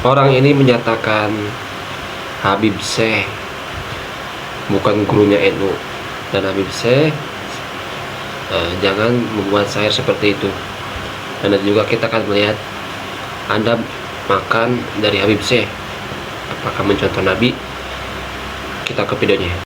Orang ini menyatakan Habib Syekh bukan gurunya NU, dan Habib Syekh jangan membuat syair seperti itu. Dan juga kita akan melihat Anda makan dari Habib Syekh, apakah mencontoh Nabi? Kita ke videonya.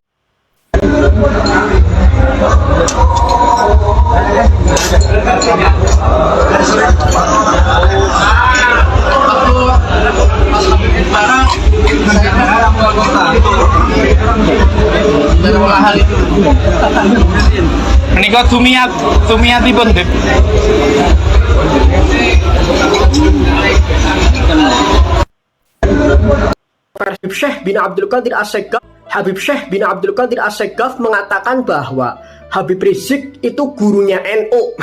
Menika tumiatipun Dep. Habib Syekh bin Abdul Qadir As-Segaf, Habib Syekh bin Abdul Qadir As-Segaf mengatakan bahwa Habib Rizik itu gurunya NU.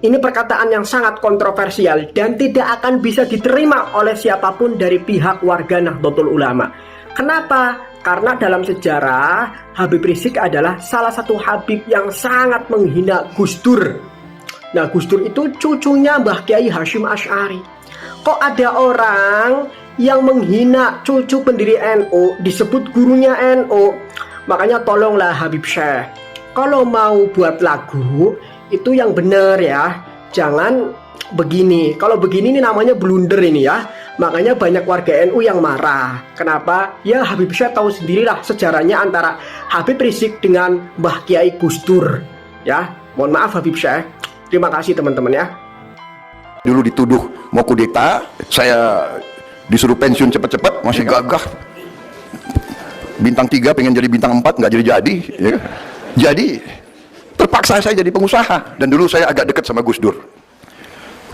Ini perkataan yang sangat kontroversial dan tidak akan bisa diterima oleh siapapun dari pihak warga Nahdlatul Ulama. Kenapa? Karena dalam sejarah Habib Rizik adalah salah satu Habib yang sangat menghina Gus Dur. Nah, Gus Dur itu cucunya Mbah Kiai Hasyim Asy'ari. Kok ada orang yang menghina cucu pendiri NU disebut gurunya NU? Makanya tolonglah Habib Syekh, kalau mau buat lagu itu yang benar ya, jangan begini. Kalau begini ini namanya blunder ini ya. Makanya banyak warga NU yang marah. Kenapa? Ya Habib Syekh tahu sendirilah sejarahnya antara Habib Rizik dengan Mbah Kiai Gus Dur. Ya, mohon maaf Habib Syekh. Terima kasih teman-teman ya. Dulu dituduh mau kudeta, saya disuruh pensiun cepat-cepat, masih gagah. Bintang 3 pengen jadi bintang 4, nggak jadi-jadi. Ya. Jadi terpaksa saya jadi pengusaha. Dan dulu saya agak dekat sama Gus Dur.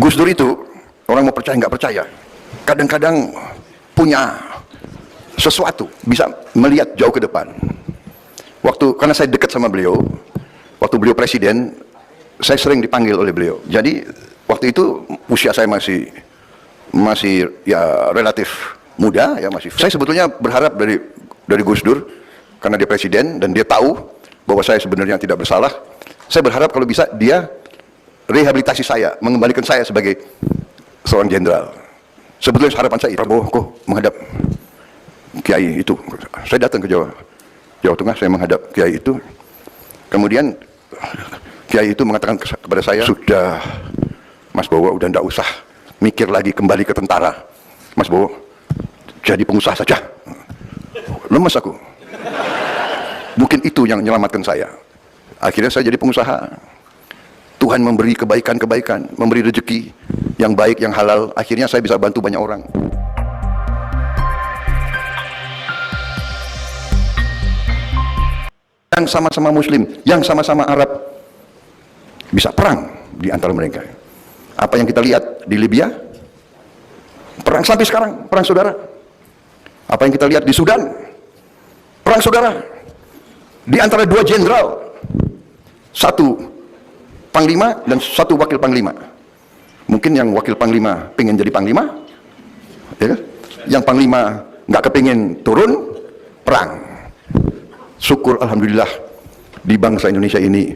Gus Dur itu orang mau percaya nggak percaya, kadang-kadang punya sesuatu, bisa melihat jauh ke depan. Karena saya dekat sama beliau, waktu beliau presiden, saya sering dipanggil oleh beliau. Jadi waktu itu usia saya masih ya relatif muda ya, masih. Saya sebetulnya berharap dari Gus Dur, karena dia presiden dan dia tahu bahwa saya sebenarnya tidak bersalah. Saya berharap kalau bisa dia rehabilitasi saya, mengembalikan saya sebagai seorang jenderal. Sebetulnya harapan saya, Prabowo kok menghadap Kiai itu. Saya datang ke Jawa Tengah, saya menghadap Kiai itu. Kemudian Kiai itu mengatakan kepada saya, sudah Mas Bowo, udah ndak usah mikir lagi kembali ke tentara. Mas Bowo, jadi pengusaha saja. Lemes aku. Mungkin itu yang menyelamatkan saya. Akhirnya saya jadi pengusaha. Tuhan memberi kebaikan-kebaikan, memberi rezeki yang baik, yang halal. Akhirnya saya bisa bantu banyak orang. Yang sama-sama Muslim, yang sama-sama Arab, bisa perang di antara mereka. Apa yang kita lihat di Libya, perang sampai sekarang, perang saudara. Apa yang kita lihat di Sudan, perang saudara. Di antara dua jenderal, satu panglima dan satu wakil panglima. Mungkin yang wakil panglima pengen jadi panglima, ya kan? Yang panglima nggak kepingin turun, perang. Syukur alhamdulillah di bangsa Indonesia ini,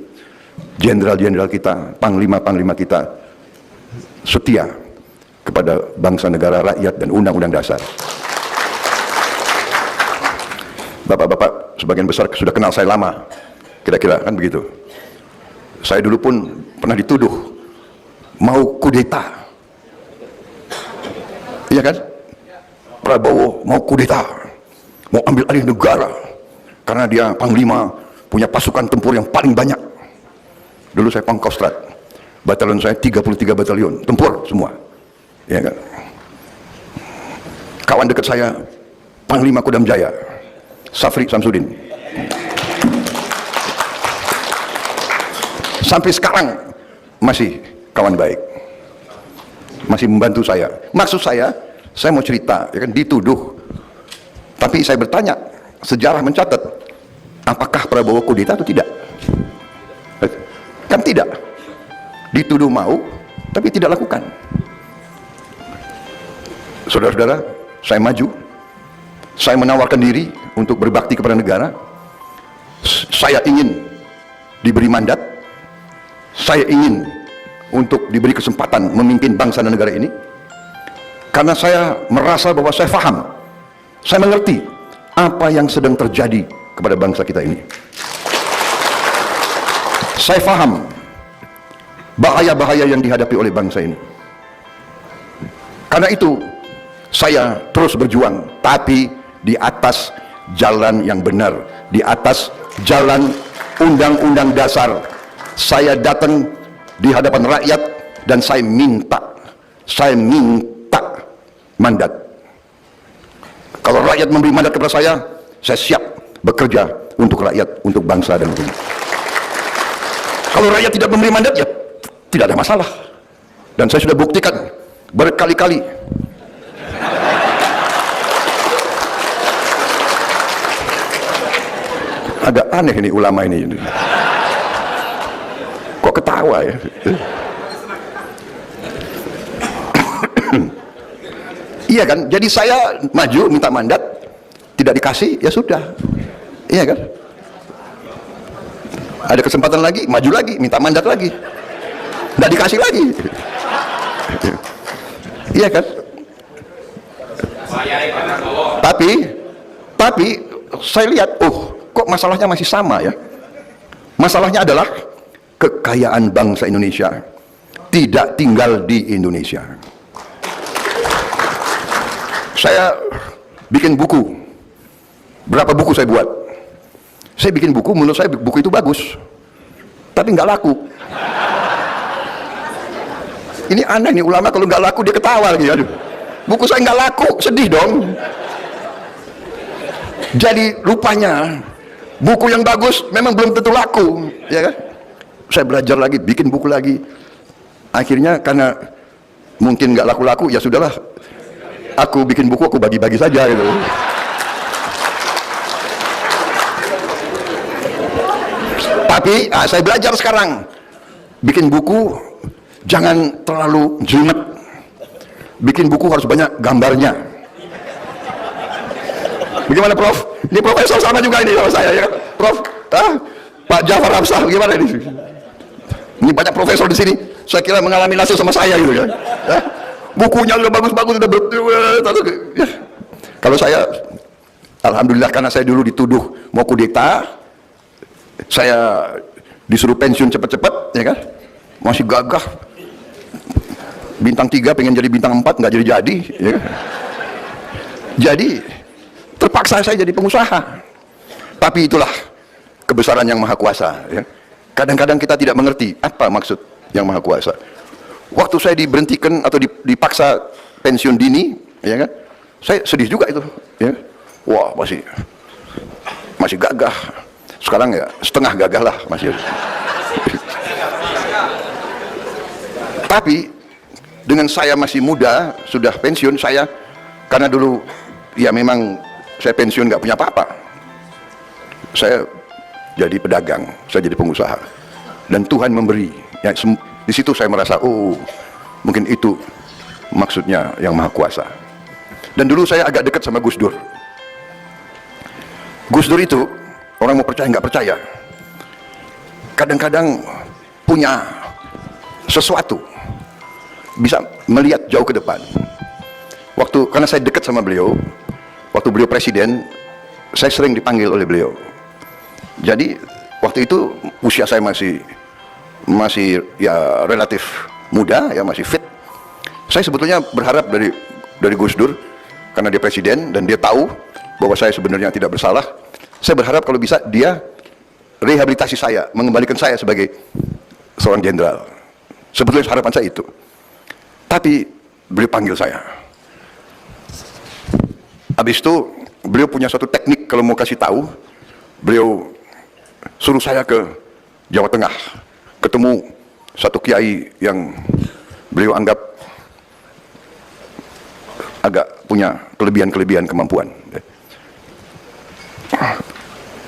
jenderal-jenderal kita, panglima-panglima kita setia kepada bangsa, negara, rakyat, dan undang-undang dasar. Bapak-bapak sebagian besar sudah kenal saya lama, kira-kira kan begitu. Saya dulu pun pernah dituduh mau kudeta, iya kan? Prabowo mau kudeta, mau ambil alih negara karena dia panglima, punya pasukan tempur yang paling banyak. Dulu saya Pangkostrat, batalion saya 33 batalion tempur semua, ya kan? Kawan dekat saya Panglima Kodam Jaya, Safri Samsudin. Sampai sekarang masih kawan baik, masih membantu saya. Maksud saya mau cerita, ya kan, dituduh. Tapi saya bertanya, sejarah mencatat, apakah Prabowo kudeta atau tidak? Kan tidak. Dituduh mau, tapi tidak lakukan. Saudara-saudara, saya maju. Saya menawarkan diri untuk berbakti kepada negara. Saya ingin diberi mandat. Saya ingin untuk diberi kesempatan memimpin bangsa dan negara ini. Karena saya merasa bahwa saya faham, saya mengerti apa yang sedang terjadi kepada bangsa kita ini. Saya faham bahaya-bahaya yang dihadapi oleh bangsa ini. Karena itu saya terus berjuang, tapi di atas jalan yang benar, di atas jalan undang-undang dasar. Saya datang di hadapan rakyat dan saya minta mandat. Kalau rakyat memberi mandat kepada saya siap bekerja untuk rakyat, untuk bangsa dan negeri. Kalau rakyat tidak memberi mandat, ya tidak ada masalah. Dan saya sudah buktikan berkali-kali. Agak aneh ini ulama ini. Kok ketawa ya? Iya kan? Jadi saya maju minta mandat, tidak dikasih, ya sudah. Iya kan? Ada kesempatan lagi, maju lagi, minta mandat lagi, tidak dikasih lagi. Iya kan? Tapi saya lihat, kok masalahnya masih sama ya? Masalahnya adalah kekayaan bangsa Indonesia tidak tinggal di Indonesia. Saya bikin buku. Berapa buku saya buat? Saya bikin buku, menurut saya buku itu bagus, tapi nggak laku. Ini aneh nih, ulama kalau nggak laku dia ketawa lagi. Aduh, buku saya nggak laku, sedih dong. Jadi rupanya buku yang bagus memang belum tentu laku, ya kan? Saya belajar lagi, bikin buku lagi. Akhirnya karena mungkin nggak laku-laku, ya sudahlah. Aku bikin buku, aku bagi-bagi saja gitu. Tapi saya belajar sekarang, bikin buku jangan terlalu jelimet. Bikin buku harus banyak gambarnya. Bagaimana Prof? Ini profesor sama juga ini sama saya ya, Prof. Pak Jafar Hamzah, gimana ini? Ini banyak profesor di sini. Saya kira mengalami nasib sama saya gitu ya. Bukunya udah bagus-bagus, udah ya. Kalau saya, alhamdulillah karena saya dulu dituduh mau kudeta, saya disuruh pensiun cepet-cepet, ya kan? Masih gagah. Bintang 3 pengen jadi bintang 4, nggak jadi-jadi, ya kan? Jadi terpaksa saya jadi pengusaha. Tapi itulah kebesaran yang maha kuasa, ya. Kadang-kadang kita tidak mengerti apa maksud yang maha kuasa. Waktu saya diberhentikan atau dipaksa pensiun dini, ya kan? Saya sedih juga itu, ya. Wah, masih gagah. Sekarang ya setengah gagah lah masih. Tapi dengan saya masih muda, sudah pensiun saya, karena dulu ya memang saya pensiun nggak punya apa-apa. Saya jadi pedagang, saya jadi pengusaha, dan Tuhan memberi. Ya, di situ saya merasa, mungkin itu maksudnya yang maha kuasa. Dan dulu saya agak dekat sama Gus Dur. Gus Dur itu orang mau percaya nggak percaya, kadang-kadang punya sesuatu, bisa melihat jauh ke depan. Karena saya dekat sama beliau, waktu beliau presiden, saya sering dipanggil oleh beliau. Jadi waktu itu usia saya masih ya relatif muda, ya masih fit. Saya sebetulnya berharap dari Gus Dur, karena dia presiden dan dia tahu bahwa saya sebenarnya tidak bersalah. Saya berharap kalau bisa dia rehabilitasi saya, mengembalikan saya sebagai seorang jenderal. Sebetulnya harapan saya itu. Tapi beliau panggil saya. Habis itu beliau punya suatu teknik, kalau mau kasih tahu, beliau suruh saya ke Jawa Tengah, ketemu satu kiai yang beliau anggap agak punya kelebihan kemampuan.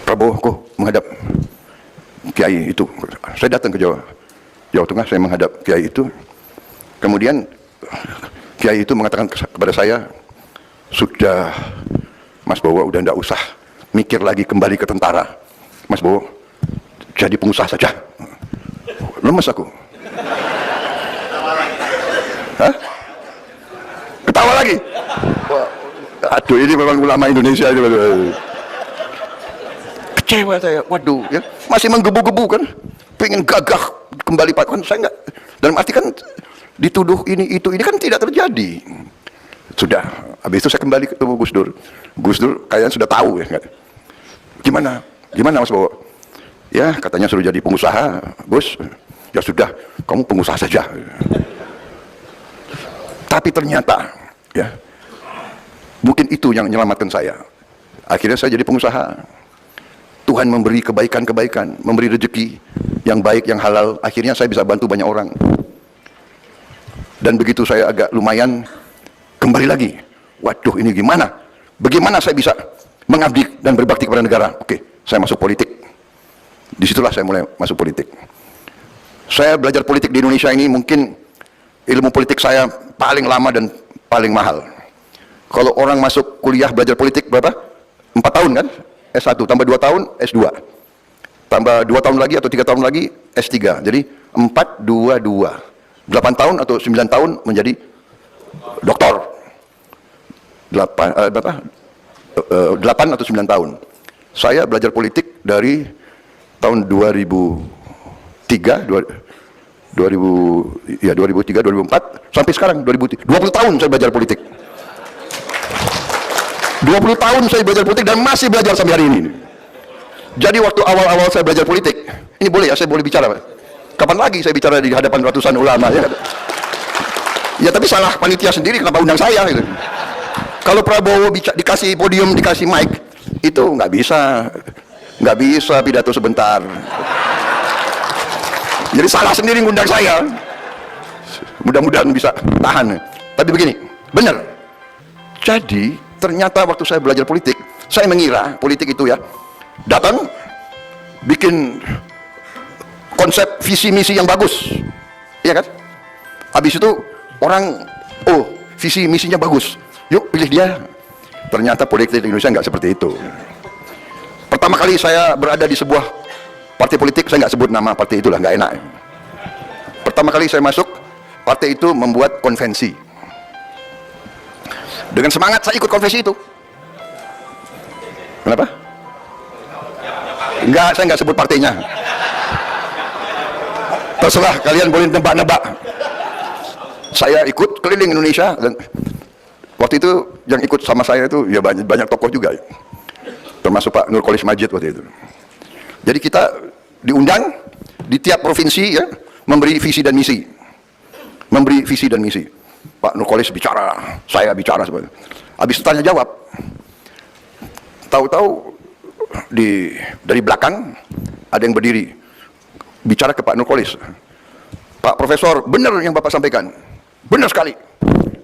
Prabowo, kok menghadap kiai itu. Saya datang ke Jawa Tengah, saya menghadap kiai itu. Kemudian kiai itu mengatakan kepada saya, sudah Mas Bowo, udah ndak usah mikir lagi kembali ke tentara. Mas Bowo, jadi pengusaha saja. Lemes aku. Hah? Ketawa lagi. Wah, aduh, ini memang ulama Indonesia. Kecewa saya, waduh, ya, masih menggebu-gebu kan, pengen gagah kembali Pak, kan saya enggak, dalam arti kan dituduh ini kan tidak terjadi. Sudah, habis itu saya kembali ketemu Gus Dur. Gus Dur kalian sudah tahu ya, kan? Gimana Mas Bowo? Ya katanya suruh jadi pengusaha, Gus. Ya sudah, kamu pengusaha saja. Tapi ternyata, ya, mungkin itu yang menyelamatkan saya. Akhirnya saya jadi pengusaha. Tuhan memberi kebaikan-kebaikan, memberi rezeki yang baik, yang halal. Akhirnya saya bisa bantu banyak orang. Dan begitu saya agak lumayan, kembali lagi. Waduh, ini gimana? Bagaimana saya bisa mengabdi dan berbakti kepada negara? Oke, saya masuk politik. Disitulah saya mulai masuk politik. Saya belajar politik di Indonesia ini mungkin ilmu politik saya paling lama dan paling mahal. Kalau orang masuk kuliah belajar politik berapa? 4 tahun kan? S1, tambah 2 tahun, S2. Tambah 2 tahun lagi atau 3 tahun lagi, S3. Jadi 4, 2, 2. 8 tahun atau 9 tahun menjadi doktor. 8 atau 9 tahun. Saya belajar politik dari tahun 2003, 2004 sampai sekarang 20 tahun saya belajar politik. 20 tahun saya belajar politik dan masih belajar sampai hari ini. Jadi waktu awal-awal saya belajar politik, ini boleh ya, saya boleh bicara Pak? Kapan lagi saya bicara di hadapan ratusan ulama ya? Ya tapi salah panitia sendiri kenapa undang saya gitu. Kalau Prabowo dikasih podium, dikasih mic, itu nggak bisa pidato sebentar. Jadi salah sendiri ngundang saya. Mudah-mudahan bisa tahan. Tapi begini, benar. Jadi ternyata waktu saya belajar politik, saya mengira politik itu ya datang bikin konsep visi misi yang bagus, iya kan? Habis itu orang, oh visi misinya bagus, yuk pilih dia. Ternyata politik di Indonesia nggak seperti itu. Pertama kali saya berada di sebuah partai politik, saya nggak sebut nama partai itulah, nggak enak. Pertama kali saya masuk, partai itu membuat konvensi. Dengan semangat saya ikut konvensi itu. Kenapa? Enggak, saya nggak sebut partainya. Terserah, kalian boleh nebak-nebak. Saya ikut keliling Indonesia dan waktu itu yang ikut sama saya itu ya banyak tokoh juga, termasuk Pak Nurkolis Majid waktu itu. Jadi kita diundang di tiap provinsi ya, memberi visi dan misi. Pak Nurkolis bicara, saya bicara sebenarnya. Habis tanya jawab, tahu-tahu dari belakang ada yang berdiri bicara ke Pak Nurkolis. Pak Profesor, benar yang Bapak sampaikan, benar sekali,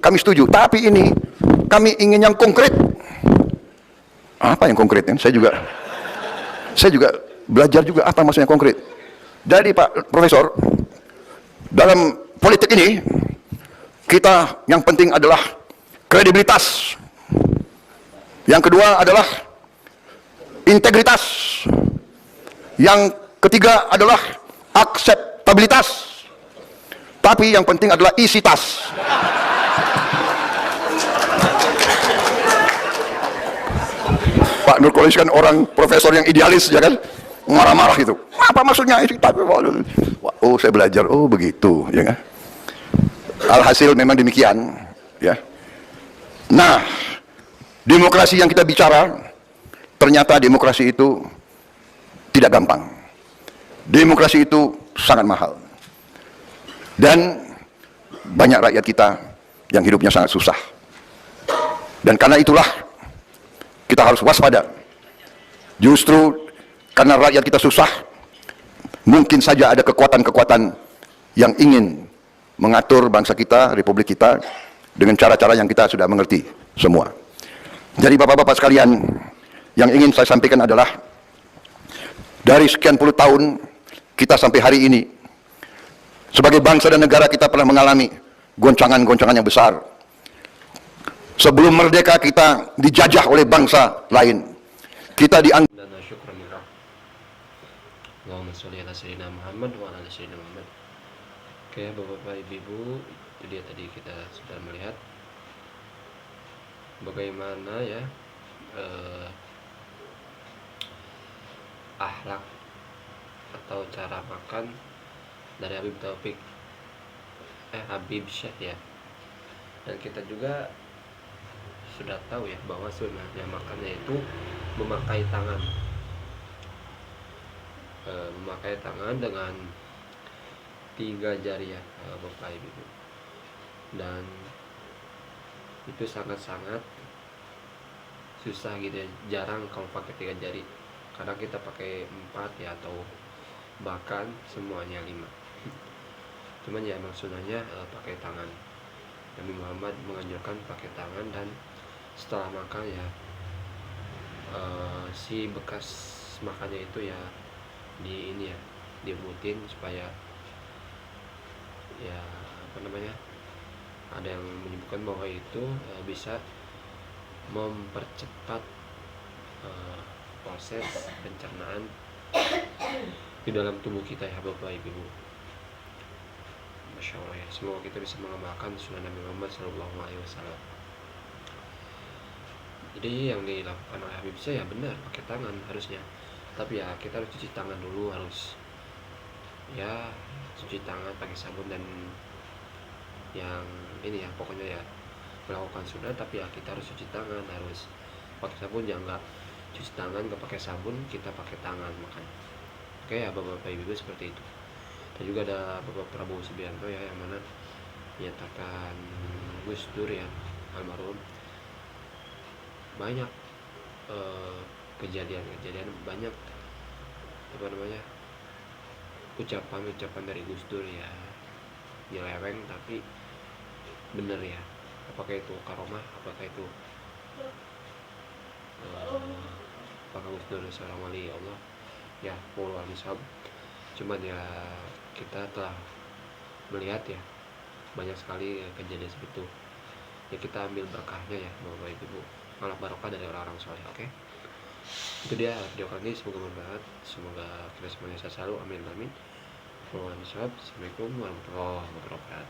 kami setuju. Tapi ini kami ingin yang konkret. Apa yang konkret? Saya juga belajar juga apa maksudnya konkret. Jadi Pak Profesor, dalam politik ini kita yang penting adalah kredibilitas. Yang kedua adalah integritas. Yang ketiga adalah akseptabilitas. Tapi yang penting adalah isitas. Pak Nurkolis kan orang profesor yang idealis ya kan, marah-marah itu. Apa maksudnya ini? Oh saya belajar, oh begitu ya kan. Alhasil memang demikian ya. Nah, demokrasi yang kita bicara, ternyata demokrasi itu tidak gampang. Demokrasi itu sangat mahal. Dan banyak rakyat kita yang hidupnya sangat susah. Dan karena itulah kita harus waspada. Justru karena rakyat kita susah, mungkin saja ada kekuatan-kekuatan yang ingin mengatur bangsa kita, republik kita dengan cara-cara yang kita sudah mengerti semua. Jadi bapak-bapak sekalian, yang ingin saya sampaikan adalah dari sekian puluh tahun kita sampai hari ini, sebagai bangsa dan negara kita pernah mengalami goncangan-goncangan yang besar. Sebelum merdeka kita dijajah oleh bangsa lain. Kita dianggap Dan syukran lillah. Allahumma sholli ala sayyidina Muhammad wa ala sayyidina Muhammad. Oke, Bapak-bapak, Ibu-ibu, itu dia tadi kita sudah melihat bagaimana ya akhlak atau cara makan dari Habib Syekh ya. Dan kita juga sudah tahu ya bahwa sebenarnya makannya itu memakai tangan, dengan 3 jari ya, Bapak Ibu. Dan itu sangat-sangat susah gitu ya, jarang kalau pakai 3 jari. Kadang kita pakai 4 ya, atau bahkan semuanya 5. Cuman ya emang sunahnya pakai tangan. Nabi Muhammad menganjurkan pakai tangan, dan setelah makan ya si bekas makannya itu ya dibutin supaya ya ada yang menyebutkan bahwa itu bisa mempercepat proses pencernaan di dalam tubuh kita ya Bapak Ibu. Masya Allah ya, semoga kita bisa mengamalkan sunnah Nabi Muhammad SAW. Jadi yang dilakukan oleh Habib Syekh ya benar, pakai tangan harusnya. Tapi ya kita harus cuci tangan dulu, harus ya cuci tangan pakai sabun, dan yang ini ya pokoknya ya melakukan sunnah, tapi ya kita harus cuci tangan, harus pakai sabun. Jangan nggak cuci tangan nggak pakai sabun, kita pakai tangan makan. Oke ya Bapak Ibu, seperti itu. Dan juga ada Bapak Prabowo Subianto ya, yang mana menyatakan Gus Dur ya almarhum banyak kejadian banyak ucapan dari Gus Dur ya nyeleweng tapi bener ya. Apakah itu karomah, apakah itu apakah Gus Dur seorang wali Allah ya, wallahu a'lam. Cuman ya kita telah melihat ya banyak sekali kejadian seperti itu ya, kita ambil berkahnya ya Bapak Ibu, malah barokah dari orang-orang soleh. Oke, itu dia video kali ini, semoga bermanfaat, semoga kita semuanya sehat selalu, amin amin. Assalamualaikum warahmatullahi wabarakatuh.